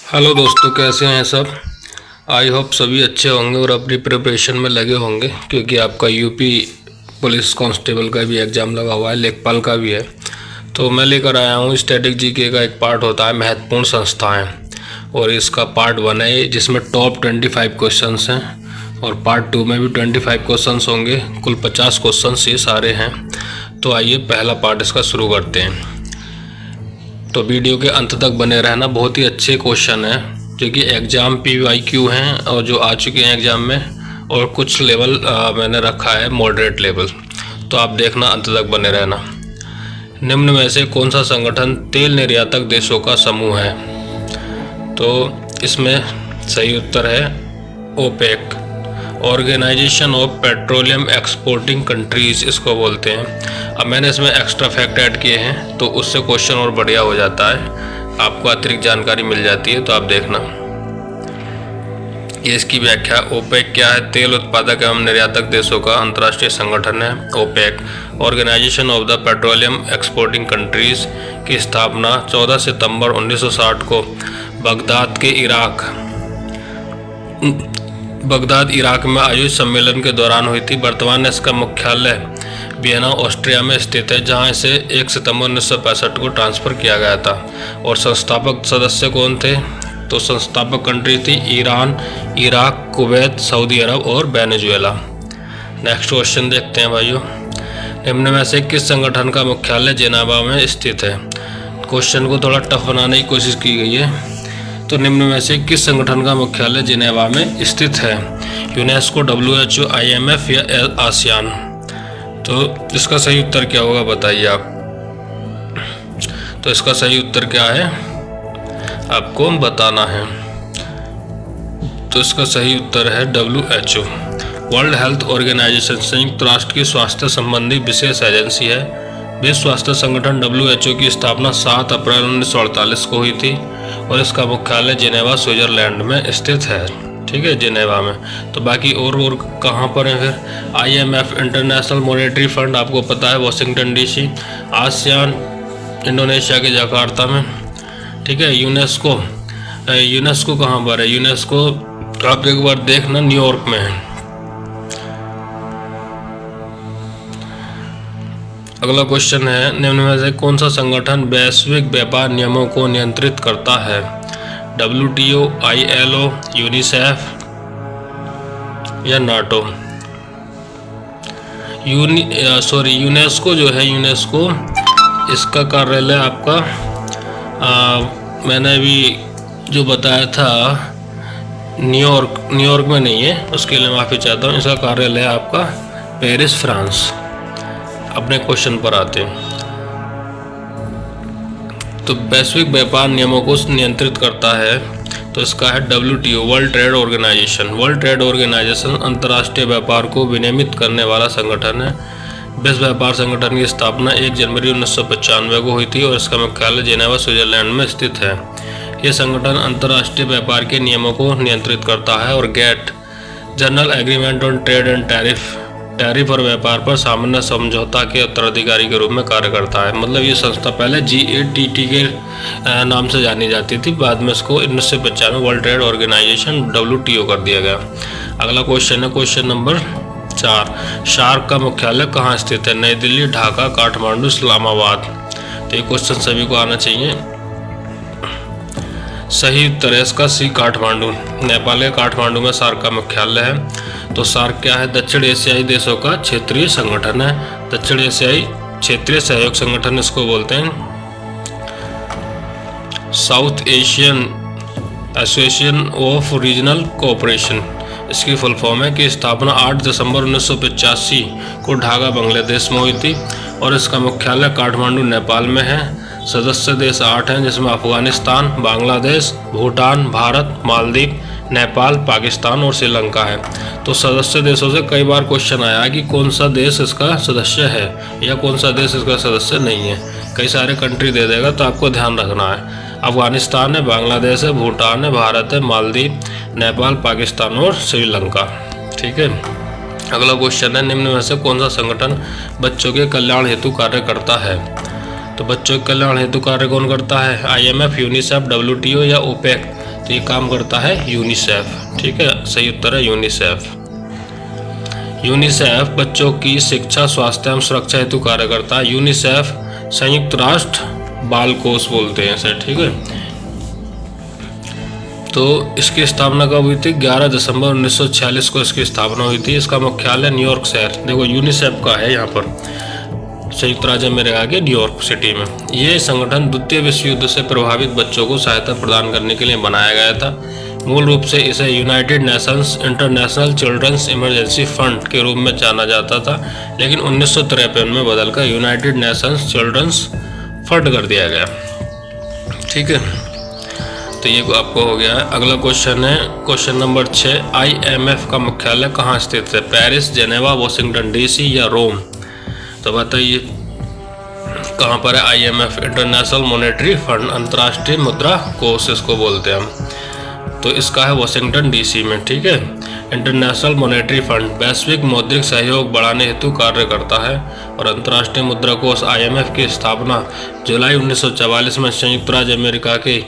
Hello दोस्तों, कैसे हैं सब। आई होप सभी अच्छे होंगे और अपनी प्रिपरेशन में लगे होंगे, क्योंकि आपका यूपी पुलिस कांस्टेबल का भी एग्ज़ाम लगा हुआ है, लेखपाल का भी है। तो मैं लेकर आया हूँ स्टैटिक जीके का एक पार्ट होता है महत्वपूर्ण संस्थाएं, और इसका पार्ट 1 है जिसमें टॉप 25 क्वेश्चंस हैं, और पार्ट 2 में भी 25 क्वेश्चंस होंगे। कुल 50 क्वेश्चंस ये सारे हैं। तो आइए पहला पार्ट इसका शुरू करते हैं। तो वीडियो के अंत तक बने रहना। बहुत ही अच्छे क्वेश्चन हैं जो कि एग्ज़ाम PYQ हैं और जो आ चुके हैं एग्ज़ाम में, और कुछ लेवल मैंने रखा है मॉडरेट लेवल। तो आप देखना, अंत तक बने रहना। निम्न में से कौन सा संगठन तेल निर्यातक देशों का समूह है? तो इसमें सही उत्तर है OPEC, organisation of petroleum exporting countries इसको बोलते हैं। अब मैंने इसमें एक्स्ट्रा फैक्ट ऐड किए हैं तो उससे क्वेश्चन और बढ़िया हो जाता है, आपको अतिरिक्त जानकारी मिल जाती है। तो आप देखना, ये इसकी व्याख्या। ओपेक क्या है? तेल उत्पादक एवं निर्यातक देशों का अंतर्राष्ट्रीय संगठन है OPEC. Organisation of the petroleum exporting countries की स्थापना 14 सितंबर 1960 को बगदाद इराक में आयोजित सम्मेलन के दौरान हुई थी। वर्तमान में इसका मुख्यालय वियना ऑस्ट्रिया में स्थित है, जहां इसे 1 सितंबर 1965 को ट्रांसफ़र किया गया था। और संस्थापक सदस्य कौन थे? तो संस्थापक कंट्री थी ईरान, इराक, कुवैत, सऊदी अरब और वेनेजुएला। नेक्स्ट क्वेश्चन देखते हैं भाइयों। निम्न में से किस संगठन का मुख्यालय जेनेवा में स्थित है? क्वेश्चन को थोड़ा टफ बनाने की कोशिश की गई है। तो निम्न में से किस संगठन का मुख्यालय जिनेवा में स्थित है? यूनेस्को, WHO, IMF या आसियान? तो इसका सही उत्तर क्या होगा बताइए आप। तो इसका सही उत्तर क्या है आपको बताना है। तो इसका सही उत्तर है WHO, वर्ल्ड हेल्थ ऑर्गेनाइजेशन, संयुक्त राष्ट्र की स्वास्थ्य संबंधी विशेष एजेंसी है। विश्व स्वास्थ्य संगठन WHO की स्थापना 7 अप्रैल 1948 को हुई थी, और इसका मुख्यालय जिनेवा स्विट्जरलैंड में स्थित है। ठीक है, जिनेवा में। तो बाकी और कहाँ पर है फिर? IMF, इंटरनेशनल मॉनेटरी फंड, आपको पता है वाशिंगटन DC। आसियान, इंडोनेशिया के जकार्ता में। ठीक है। यूनेस्को कहाँ पर है? यूनेस्को आप एक बार देखना, न्यूयॉर्क में है। अगला क्वेश्चन है, निम्न में से कौन सा संगठन वैश्विक व्यापार नियमों को नियंत्रित करता है? WTO, ILO, यूनिसेफ या नाटो? यूनेस्को जो है, यूनेस्को इसका कार्यालय आपका मैंने अभी जो बताया था न्यूयॉर्क में नहीं है, उसके लिए माफ़ी चाहता हूँ। इसका कार्यालय है आपका पेरिस, फ्रांस। अपने क्वेश्चन पर आते हैं। तो वैश्विक व्यापार नियमों को नियंत्रित करता है, तो इसका है WTO, world trade organisation. World trade organisation अंतर्राष्ट्रीय व्यापार को विनियमित करने वाला संगठन है। विश्व व्यापार संगठन की स्थापना 1 जनवरी 1995 को हुई थी, और इसका मुख्यालय जेनेवा स्विट्जरलैंड में स्थित है। यह संगठन अंतर्राष्ट्रीय व्यापार के नियमों को नियंत्रित करता है। और GATT, general agreement on trade and tariff और व्यापार पर सामान्य समझौता के उत्तराधिकारी के रूप में कार्य करता है। मतलब ये संस्था पहले GATT के नाम से जानी जाती थी, बाद में इसको 1995 वर्ल्ड ट्रेड ऑर्गेनाइजेशन WTO कर दिया गया। अगला क्वेश्चन है क्वेश्चन नंबर 4। शार्क का मुख्यालय कहाँ स्थित है? नई दिल्ली, ढाका, काठमांडू, इस्लामाबाद? तो ये क्वेश्चन सभी को आना चाहिए। सही उत्तर है इसका C, काठमांडू। नेपाल के काठमांडू में सार्क का मुख्यालय है। तो सार्क क्या है? दक्षिण एशियाई देशों का क्षेत्रीय संगठन है। दक्षिण एशियाई क्षेत्रीय सहयोग संगठन इसको बोलते हैं। South Asian association of regional cooperation इसकी फुल फॉर्म है, कि स्थापना 8 दिसंबर 1985 को ढाका, बांग्लादेश में हुई थी, और इसका मुख्यालय काठमांडू, नेपाल में है। सदस्य देश 8 हैं, जिसमें अफगानिस्तान, बांग्लादेश, भूटान, भारत, मालदीव, नेपाल, पाकिस्तान और श्रीलंका है। तो सदस्य देशों से कई बार क्वेश्चन आया कि कौन सा देश इसका सदस्य है या कौन सा देश इसका सदस्य नहीं है। कई सारे कंट्री दे देगा, तो आपको ध्यान रखना है। अफगानिस्तान है, बांग्लादेश है, भूटान है, भारत है, मालदीव, नेपाल, पाकिस्तान और श्रीलंका। ठीक है। अगला क्वेश्चन है, निम्न में से कौन सा संगठन बच्चों के कल्याण हेतु कार्य करता है? तो बच्चों के कल्याण हेतु कार्य कौन करता है? IMF, यूनिसेफ, WTO या ओपेक? तो ये काम करता है यूनिसेफ। ठीक है, सही उत्तर है यूनिसेफ। यूनिसेफ बच्चों की शिक्षा, स्वास्थ्य एवं सुरक्षा हेतु कार्य करता है। यूनिसेफ संयुक्त राष्ट्र बाल कोष बोलते हैं इसे। ठीक है, तो इसकी स्थापना कब हुई थी? 11 दिसंबर 1946 को इसकी स्थापना हुई थी। इसका मुख्यालय न्यूयॉर्क शहर, देखो यूनिसेफ का है यहाँ पर, संयुक्त राज्य अमेरिका के न्यूयॉर्क सिटी में। ये संगठन द्वितीय विश्व युद्ध से प्रभावित बच्चों को सहायता प्रदान करने के लिए बनाया गया था। मूल रूप से इसे united nations international children's emergency fund के रूप में जाना जाता था, लेकिन 1953 में बदलकर यूनाइटेड नेशंस चिल्ड्रंस फंड कर दिया गया। ठीक है, तो ये आपको हो गया है। अगला क्वेश्चन है क्वेश्चन नंबर 6, IMF का मुख्यालय कहाँ स्थित है? पेरिस, जेनेवा, वाशिंगटन DC या रोम? तो बताइए कहाँ पर है IMF? इंटरनेशनल मॉनेटरी फंड, अंतर्राष्ट्रीय मुद्रा कोष इसको बोलते हैं हम। तो इसका है वाशिंगटन DC में। ठीक है, इंटरनेशनल मॉनेटरी फंड वैश्विक मौद्रिक सहयोग बढ़ाने हेतु कार्य करता है और अंतर्राष्ट्रीय मुद्रा कोष IMF की स्थापना जुलाई 1944 में संयुक्त राज्य अमेरिका के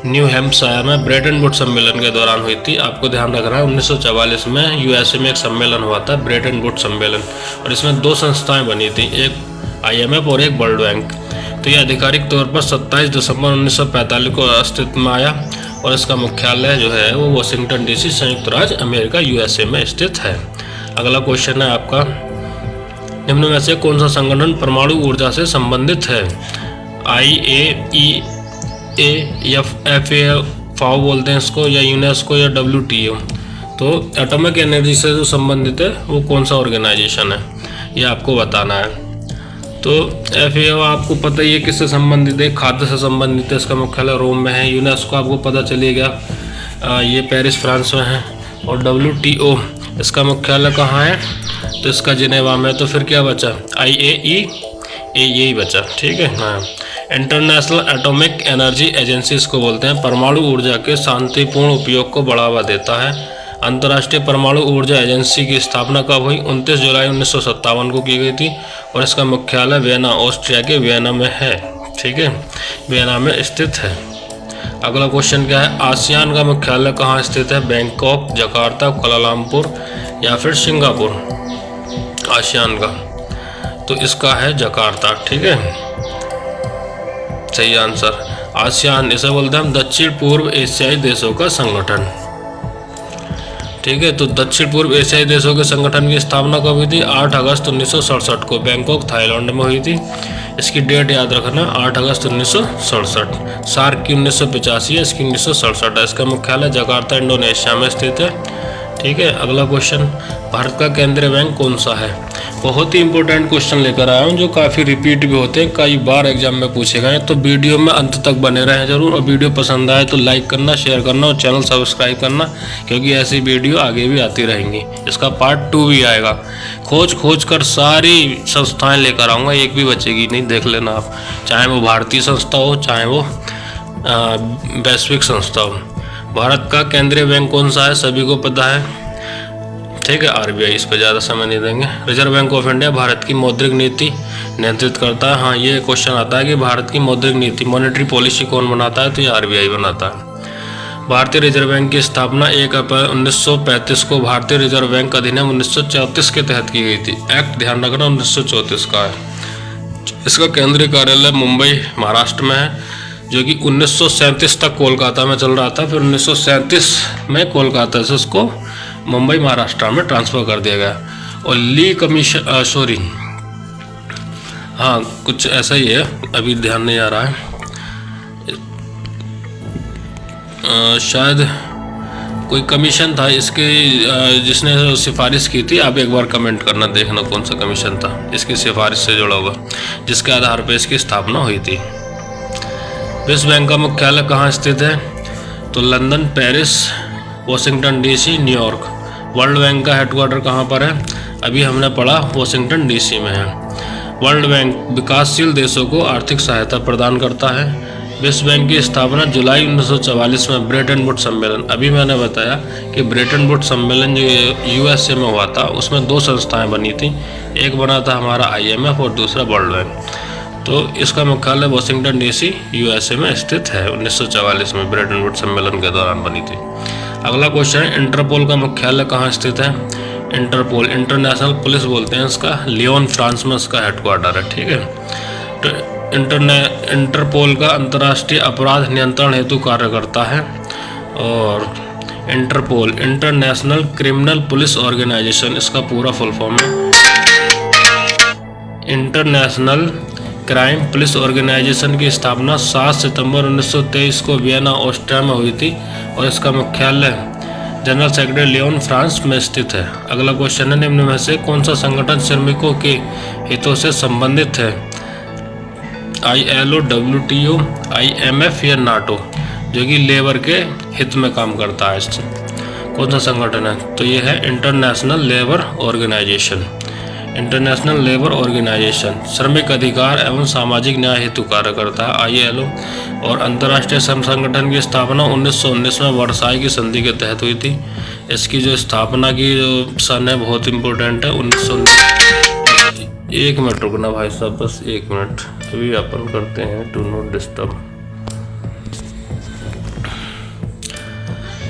न्यू हैम्पशायर में ब्रेटन वुड्स सम्मेलन के दौरान हुई थी। आपको ध्यान रखना है 1944 में USA में एक सम्मेलन हुआ था, ब्रेटन वुड्स सम्मेलन, और इसमें दो संस्थाएं बनी थी, एक IMF और एक वर्ल्ड बैंक। तो ये आधिकारिक तौर पर 27 दिसंबर 1945 को अस्तित्व में आया और इसका मुख्यालय जो है वो वाशिंगटन DC संयुक्त राज्य अमेरिका USA में स्थित है। अगला क्वेश्चन है आपका, निम्न में से कौन सा संगठन परमाणु ऊर्जा से संबंधित है? IAEA या FAO बोलते हैं इसको, या यूनेस्को या WTO? तो एटॉमिक एनर्जी से जो संबंधित है वो कौन सा ऑर्गेनाइजेशन है, ये आपको बताना है। तो FAO आपको पता ही है किससे संबंधित है, खाद्य से संबंधित है, इसका मुख्यालय रोम में है। यूनेस्को आपको पता चली गया, ये पेरिस फ्रांस में है। और WTO इसका मुख्यालय कहाँ है? तो इसका जिनेवा में। तो फिर क्या बचा? IAEA यही बचा। ठीक है, हाँ। इंटरनेशनल एटॉमिक एनर्जी एजेंसी इसको बोलते हैं, परमाणु ऊर्जा के शांतिपूर्ण उपयोग को बढ़ावा देता है। अंतर्राष्ट्रीय परमाणु ऊर्जा एजेंसी की स्थापना कब हुई? 29 जुलाई 1957 को की गई थी और इसका मुख्यालय वियना, ऑस्ट्रिया के वियना में है। ठीक है, वियना में स्थित है। अगला क्वेश्चन क्या है? आसियान का मुख्यालय कहाँ स्थित है? बैंकॉक, जकार्ता, कुआलालंपुर या फिर सिंगापुर? आसियान का, तो इसका है जकार्ता। ठीक है, सही आंसर। आसियान इसे बोलते हैं हम दक्षिण पूर्व एशियाई देशों का संगठन। ठीक है, तो दक्षिण पूर्व एशियाई देशों के संगठन की स्थापना कब हुई थी? 8 अगस्त 1967 को बैंकॉक थाईलैंड में हुई थी। इसकी डेट याद रखना, 8 अगस्त 1967। सार्क की 1985 है, इसकी 1967 है। इसका मुख्यालय जकार्ता इंडोनेशिया में स्थित है। ठीक है, अगला क्वेश्चन, भारत का केंद्रीय बैंक कौन सा है? बहुत ही इंपॉर्टेंट क्वेश्चन लेकर आया हूँ जो काफ़ी रिपीट भी होते हैं, कई बार एग्जाम में पूछे गए। तो वीडियो में अंत तक बने रहें जरूर, और वीडियो पसंद आए तो लाइक करना, शेयर करना और चैनल सब्सक्राइब करना, क्योंकि ऐसी वीडियो आगे भी आती रहेंगी। इसका पार्ट 2 भी आएगा। खोज कर सारी संस्थाएँ लेकर आऊँगा, एक भी बचेगी नहीं, देख लेना आप, चाहे वो भारतीय संस्था हो चाहे वो वैश्विक संस्था हो। भारत का केंद्रीय बैंक कौन सा है? सभी को पता है। ठीक है, RBI, इस पर ज़्यादा समय नहीं देंगे। Reserve bank of India Bharat की मौद्रिक नीति नियंत्रित करता है। हाँ, ये क्वेश्चन आता है कि भारत की मौद्रिक नीति, मॉनेटरी पॉलिसी कौन बनाता है? तो ये RBI बनाता है। भारतीय रिजर्व बैंक की स्थापना 1 अप्रैल 1935 को भारतीय रिजर्व बैंक अधिनियम 1934 के तहत की गई थी। एक्ट ध्यान रखना 1934 का है। इसका केंद्रीय कार्यालय मुंबई महाराष्ट्र में है, जो कि 1937 तक कोलकाता में चल रहा था। फिर 1937 में कोलकाता से उसको मुंबई महाराष्ट्र में ट्रांसफ़र कर दिया गया। और ली कमीशन, हाँ कुछ ऐसा ही है, अभी ध्यान नहीं आ रहा है, शायद कोई कमीशन था इसके जिसने सिफारिश की थी। आप एक बार कमेंट करना, देखना कौन सा कमीशन था इसकी सिफारिश से जुड़ा हुआ, जिसके आधार पर इसकी स्थापना हुई थी। विश्व बैंक का मुख्यालय कहाँ स्थित है? तो London, Paris, Washington DC, New York. World bank का हेडक्वार्टर कहाँ पर है? अभी हमने पढ़ा वाशिंगटन DC में है। वर्ल्ड बैंक विकासशील देशों को आर्थिक सहायता प्रदान करता है। विश्व बैंक की स्थापना जुलाई 1944 में ब्रेटन वुड्स सम्मेलन, अभी मैंने बताया कि ब्रेटन वुड्स सम्मेलन जो USA में हुआ था, उसमें 2 संस्थाएं बनी थी। एक बना था हमारा IMF और दूसरा वर्ल्ड बैंक। तो इसका मुख्यालय वॉशिंगटन डीसी यूएसए में स्थित है। 1944 में ब्रेटन वुड्स सम्मेलन के दौरान बनी थी। अगला क्वेश्चन है, इंटरपोल का मुख्यालय कहाँ स्थित है? इंटरपोल, इंटरनेशनल पुलिस बोलते हैं इसका, लियोन फ्रांस में इसका हेडक्वार्टर है। ठीक है, तो इंटरपोल का अंतर्राष्ट्रीय अपराध नियंत्रण हेतु कार्य करता है। और Interpol international criminal police organisation, इसका पूरा फुल फॉर्म है। इंटरनेशनल क्राइम पुलिस ऑर्गेनाइजेशन की स्थापना 7 सितंबर 1923 को वियना ऑस्ट्रिया में हुई थी और इसका मुख्यालय जनरल सेक्रेटरी लियोन फ्रांस में स्थित है। अगला क्वेश्चन है, निम्न में से कौन सा संगठन श्रमिकों के हितों से संबंधित है? ILO, WTO, IMF या नाटो, जो कि लेबर के हित में काम करता है। कौन सा संगठन है? तो ये है international labour organisation. International labour organisation श्रमिक अधिकार एवं सामाजिक न्याय हेतु कार्य करता है, ILO। और अंतर्राष्ट्रीय श्रम संगठन की स्थापना 1919 में वर्साई की संधि के तहत हुई थी। इसकी जो स्थापना की जो सन है बहुत इम्पोर्टेंट है, 1919। एक मिनट रुकना भाई साहब, बस एक मिनट, अभी अपन करते हैं डू नॉट डिस्टर्ब।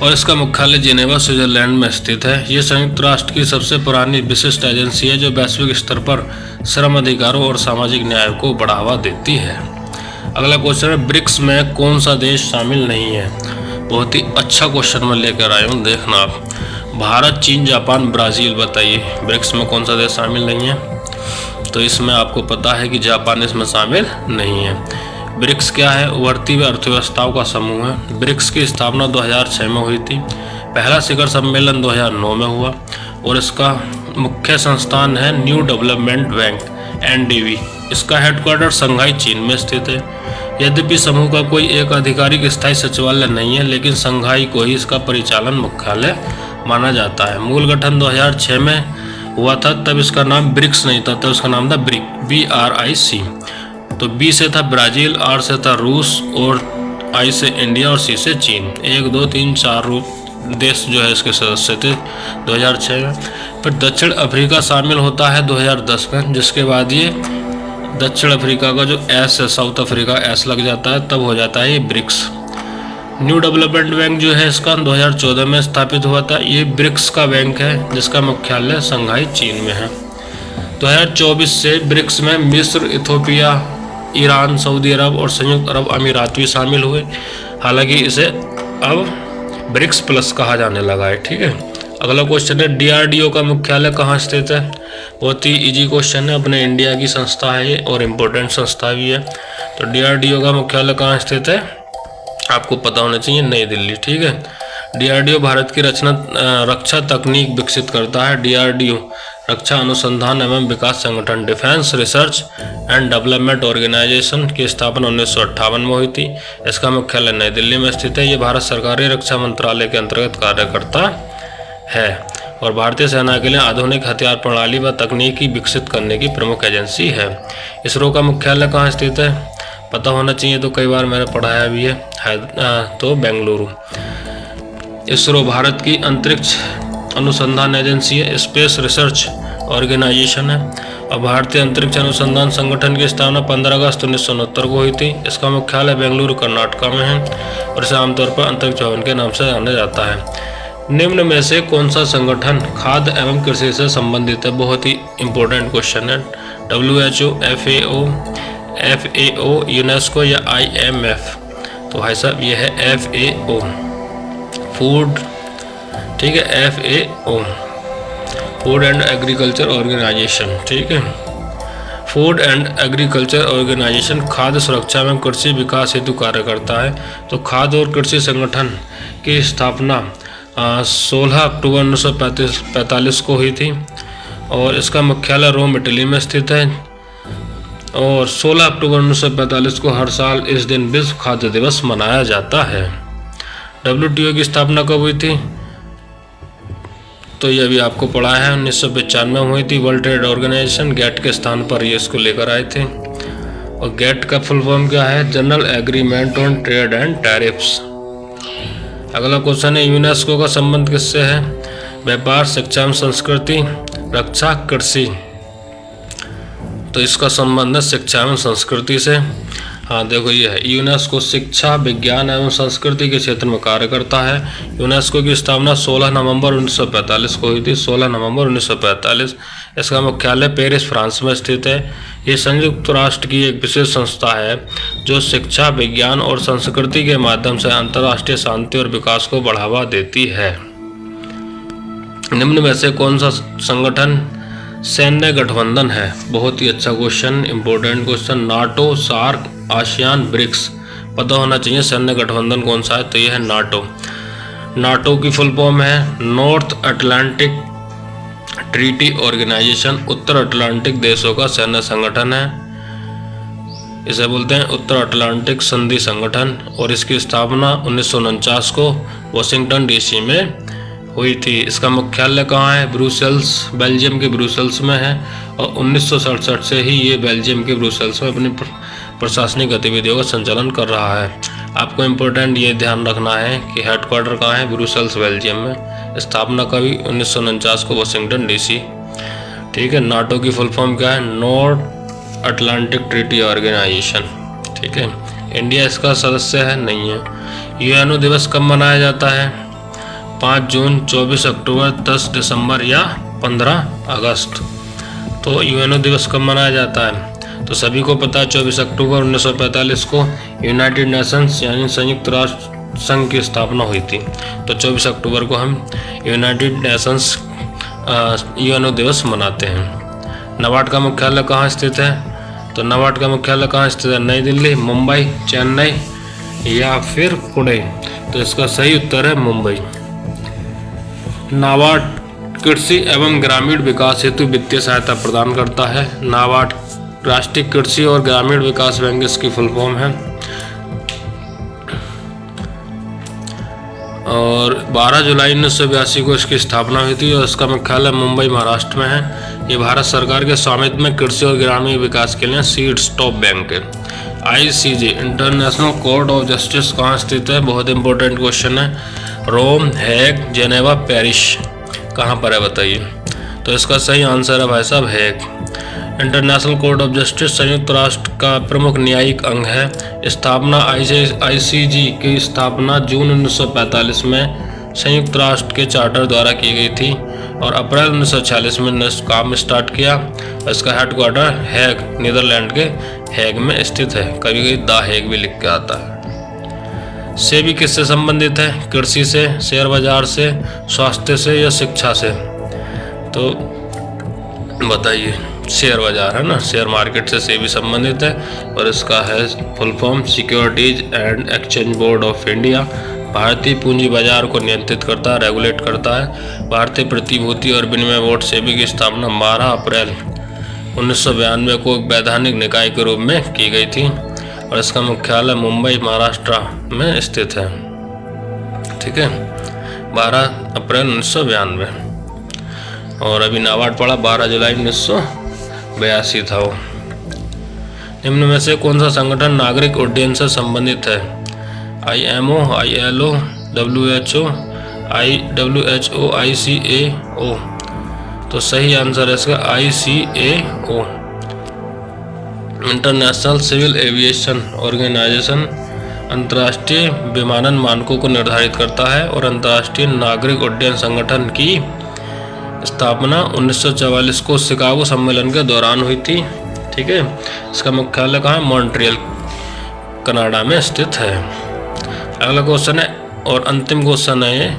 और इसका मुख्यालय जिनेवा स्विट्जरलैंड में स्थित है। ये संयुक्त राष्ट्र की सबसे पुरानी विशिष्ट एजेंसी है जो वैश्विक स्तर पर श्रम अधिकारों और सामाजिक न्याय को बढ़ावा देती है। अगला क्वेश्चन है, ब्रिक्स में कौन सा देश शामिल नहीं है? बहुत ही अच्छा क्वेश्चन मैं लेकर आया हूँ, देखना आप। भारत, चीन, जापान, ब्राज़ील, बताइए ब्रिक्स में कौन सा देश शामिल नहीं है? तो इसमें आपको पता है कि जापान इसमें शामिल नहीं है। ब्रिक्स क्या है? उभरती हुई अर्थव्यवस्थाओं का समूह है। ब्रिक्स की स्थापना 2006 में हुई थी। पहला शिखर सम्मेलन 2009 में हुआ और इसका मुख्य संस्थान है न्यू डेवलपमेंट बैंक, NDB। इसका हेडक्वार्टर शंघाई, चीन में स्थित है। यद्यपि समूह का कोई एक आधिकारिक स्थायी सचिवालय नहीं है, लेकिन शंघाई को ही इसका परिचालन मुख्यालय माना जाता है। मूल गठन 2006 में हुआ था, तब इसका नाम ब्रिक्स नहीं था, तब इसका नाम था BRIC। तो B से था ब्राज़ील, R से था रूस और I से इंडिया और C से चीन। 1, 2, 3, 4 देश जो है इसके सदस्य थे 2006 में। फिर दक्षिण अफ्रीका शामिल होता है 2010 में, जिसके बाद ये दक्षिण अफ्रीका का जो S है, साउथ अफ्रीका S लग जाता है, तब हो जाता है ये ब्रिक्स। न्यू डेवलपमेंट बैंक जो है इसका 2014 में स्थापित हुआ था। ये ब्रिक्स का बैंक है जिसका मुख्यालय शंघाई, चीन में है। 2024 से ब्रिक्स में मिस्र, इथोपिया, ईरान, सऊदी अरब और संयुक्त अरब अमीरात भी शामिल हुए। हालांकि इसे अब ब्रिक्स प्लस कहा जाने लगा है। ठीक है, अगला क्वेश्चन है, DRDO का मुख्यालय कहाँ स्थित है? बहुत ही इजी क्वेश्चन है, अपने इंडिया की संस्था है ये और इम्पोर्टेंट संस्था भी है। तो DRDO का मुख्यालय कहाँ स्थित है? आपको पता होना चाहिए, नई दिल्ली। ठीक है, DRDO भारत की रक्षा तकनीक विकसित करता है। DRDO रक्षा अनुसंधान एवं विकास संगठन, defence research and development organisation की स्थापना 1958 में हुई थी। इसका मुख्यालय नई दिल्ली में स्थित है। ये भारत सरकारी रक्षा मंत्रालय के अंतर्गत कार्य करता है और भारतीय सेना के लिए आधुनिक हथियार प्रणाली व तकनीकी विकसित करने की प्रमुख एजेंसी है। इसरो का मुख्यालय कहाँ स्थित है? पता होना चाहिए, तो कई बार मैंने पढ़ाया भी है तो बेंगलुरु। इसरो भारत की अंतरिक्ष अनुसंधान एजेंसी है, स्पेस रिसर्च ऑर्गेनाइजेशन है और भारतीय अंतरिक्ष अनुसंधान संगठन की स्थापना 15 अगस्त 1969 को हुई थी। इसका मुख्यालय बेंगलुरु, कर्नाटक में है और इसे आमतौर पर अंतरिक्ष भवन के नाम से जाना जाता है। निम्न में से कौन सा संगठन खाद्य एवं कृषि से संबंधित है? बहुत ही इंपॉर्टेंट क्वेश्चन है। WHO, FAO, यूनेस्को या IMF? तो भाई साहब ये है FAO, फूड। ठीक है, FAO, food and agriculture organisation. ठीक है, फूड एंड एग्रीकल्चर ऑर्गेनाइजेशन खाद्य सुरक्षा एवं कृषि विकास हेतु कार्य करता है। तो खाद्य और कृषि संगठन की स्थापना 16 अक्टूबर 1945 को हुई थी और इसका मुख्यालय रोम, इटली में स्थित है। और 16 अक्टूबर 1945 को हर साल इस दिन विश्व खाद्य दिवस मनाया जाता है। WTO की स्थापना कब हुई थी? तो ये अभी आपको पढ़ा है, 1995 में हुई थी। वर्ल्ड ट्रेड ऑर्गेनाइजेशन गेट के स्थान पर ये इसको लेकर आए थे। और गेट का फुल फॉर्म क्या है? General agreement on trade and tariffs. अगला क्वेश्चन है, यूनेस्को का संबंध किससे है? व्यापार, शिक्षा एवं संस्कृति, रक्षा, कृषि। तो इसका संबंध है शिक्षा एवं संस्कृति से। हाँ देखो ये है, यूनेस्को शिक्षा विज्ञान एवं संस्कृति के क्षेत्र में कार्य करता है। यूनेस्को की स्थापना 16 नवंबर 1945 को हुई थी, 16 नवंबर 1945। इसका मुख्यालय पेरिस फ्रांस में स्थित है। ये संयुक्त राष्ट्र की एक विशेष संस्था है जो शिक्षा विज्ञान और संस्कृति के माध्यम से अंतर्राष्ट्रीय शांति और विकास को बढ़ावा देती है। निम्न में से कौन सा संगठन सैन्य गठबंधन है? बहुत ही अच्छा question, important question. NATO, SAARC, ASEAN, BRICS. पता होना चाहिए सैन्य गठबंधन कौन सा है, तो यह है नाटो। नाटो की फुल फॉर्म है नॉर्थ अटलांटिक ट्रीटी ऑर्गेनाइजेशन। उत्तर अटलांटिक देशों का सैन्य संगठन है, इसे बोलते हैं उत्तर अटलांटिक संधि संगठन। और इसकी स्थापना 1949 को वाशिंगटन डीसी में हुई थी। इसका मुख्यालय कहाँ है? ब्रुसेल्स, बेल्जियम के ब्रुसेल्स में है। और 1967 से ही ये बेल्जियम के ब्रुसेल्स में अपनी प्रशासनिक गतिविधियों का संचालन कर रहा है। आपको इम्पोर्टेंट ये ध्यान रखना है कि हेडक्वार्टर कहाँ है? ब्रुसेल्स, बेल्जियम में। स्थापना कभी 1949 को वाशिंगटन डीसी। ठीक है। नाटो की फुल फॉर्म क्या है? North atlantic treaty organisation. ठीक है। इंडिया इसका सदस्य है? नहीं है। यूएनओ दिवस कब मनाया जाता है? 5 जून, 24 अक्टूबर, 10 दिसंबर या 15 अगस्त। तो यूएनओ दिवस कब मनाया जाता है? तो सभी को पता है 24 अक्टूबर 1945 को यूनाइटेड नेशंस यानी संयुक्त राष्ट्र संघ की स्थापना हुई थी। तो 24 अक्टूबर को हम यूनाइटेड नेशंस यूएनओ दिवस मनाते हैं। नाबार्ड का मुख्यालय कहाँ स्थित है? तो नाबार्ड का मुख्यालय कहाँ स्थित है? नई दिल्ली, मुंबई, चेन्नई या फिर पुणे। तो इसका सही उत्तर है मुंबई। नाबार्ड कृषि एवं ग्रामीण विकास हेतु वित्तीय सहायता प्रदान करता है। नाबार्ड राष्ट्रीय कृषि और ग्रामीण विकास बैंक इसकी फुल फॉर्म है। और 12 जुलाई 1982 को इसकी स्थापना हुई थी और इसका मुख्यालय मुंबई, महाराष्ट्र में है। ये भारत सरकार के स्वामित्व में कृषि और ग्रामीण विकास के लिए सीड स्टॉप बैंक है। ICJ international court of justice कहाँ स्थित है? बहुत इंपॉर्टेंट क्वेश्चन है। रोम, हैग, जेनेवा, पेरिस। कहाँ पर है बताइए? तो इसका सही आंसर है भाई साहब हैग। इंटरनेशनल कोर्ट ऑफ जस्टिस संयुक्त राष्ट्र का प्रमुख न्यायिक अंग है। स्थापना ICJ की स्थापना जून 1945 में संयुक्त राष्ट्र के चार्टर द्वारा की गई थी और अप्रैल 1946 में काम स्टार्ट किया। इसका हेडक्वार्टर हैग, नीदरलैंड के हैग में स्थित है। कभी कभी द हैग भी लिख के आता है। सेबी किससे संबंधित है? कृषि से, शेयर बाजार से, स्वास्थ्य से या शिक्षा से? तो बताइए। शेयर बाजार है ना, शेयर मार्केट से सेबी संबंधित है और इसका है full form securities and exchange board of India. भारतीय पूंजी बाजार को नियंत्रित करता है, रेगुलेट करता है। भारतीय प्रतिभूति और विनिमय बोर्ड सेबी की स्थापना 12 अप्रैल 1992 को एक वैधानिक निकाय के रूप में की गई थी और इसका मुख्यालय मुंबई, महाराष्ट्र में स्थित है। ठीक है। 12 अप्रैल 1992। और अभी नाबार्ड पड़ा 12 जुलाई 1982 था वो। निम्न में से कौन सा संगठन नागरिक उड्डयन से संबंधित है? IMO, ILO, WHO, WHO, ICAO। तो सही आंसर है इसका ICAO। International civil aviation organisation अंतर्राष्ट्रीय विमानन मानकों को निर्धारित करता है और अंतर्राष्ट्रीय नागरिक उड्डयन संगठन की स्थापना 1944 को शिकागो सम्मेलन के दौरान हुई थी। ठीक है। इसका मुख्यालय कहाँ है? मॉन्ट्रियल, कनाडा में स्थित है। अगला क्वेश्चन है और अंतिम क्वेश्चन है ये,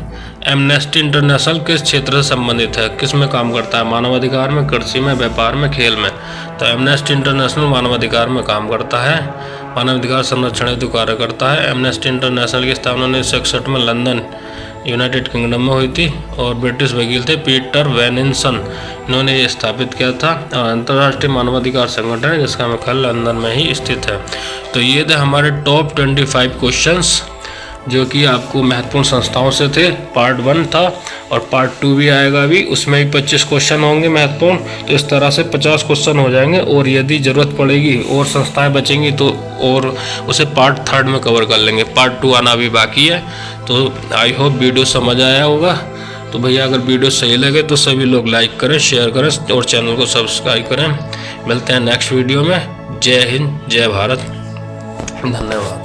एमनेस्टी इंटरनेशनल किस क्षेत्र से संबंधित है? किस में काम करता है? मानवाधिकार में, कृषि में, व्यापार में, खेल में? तो एमनेस्टी इंटरनेशनल मानवाधिकार में काम करता है, मानवाधिकार संरक्षण हेतु कार्य करता है। एमनेस्टी इंटरनेशनल की स्थापना 1961 में लंदन, यूनाइटेड किंगडम में हुई थी और ब्रिटिश वकील थे पीटर वेनिसन, इन्होंने ये स्थापित किया था। और अंतर्राष्ट्रीय मानवाधिकार संगठन है जिसका मुख्यालय लंदन में ही स्थित है। तो ये थे हमारे टॉप 25 क्वेश्चंस जो कि आपको महत्वपूर्ण संस्थाओं से थे। पार्ट 1 था और पार्ट 2 भी आएगा अभी, उसमें भी 25 क्वेश्चन होंगे महत्वपूर्ण। तो इस तरह से 50 क्वेश्चन हो जाएंगे और यदि ज़रूरत पड़ेगी और संस्थाएं बचेंगी तो और उसे पार्ट 3 में कवर कर लेंगे। पार्ट 2 आना भी बाकी है। तो आई होप वीडियो समझ आया होगा। तो भैया अगर वीडियो सही लगे तो सभी लोग लाइक करें, शेयर करें और चैनल को सब्सक्राइब करें। मिलते हैं नेक्स्ट वीडियो में। जय हिंद, जय भारत, धन्यवाद।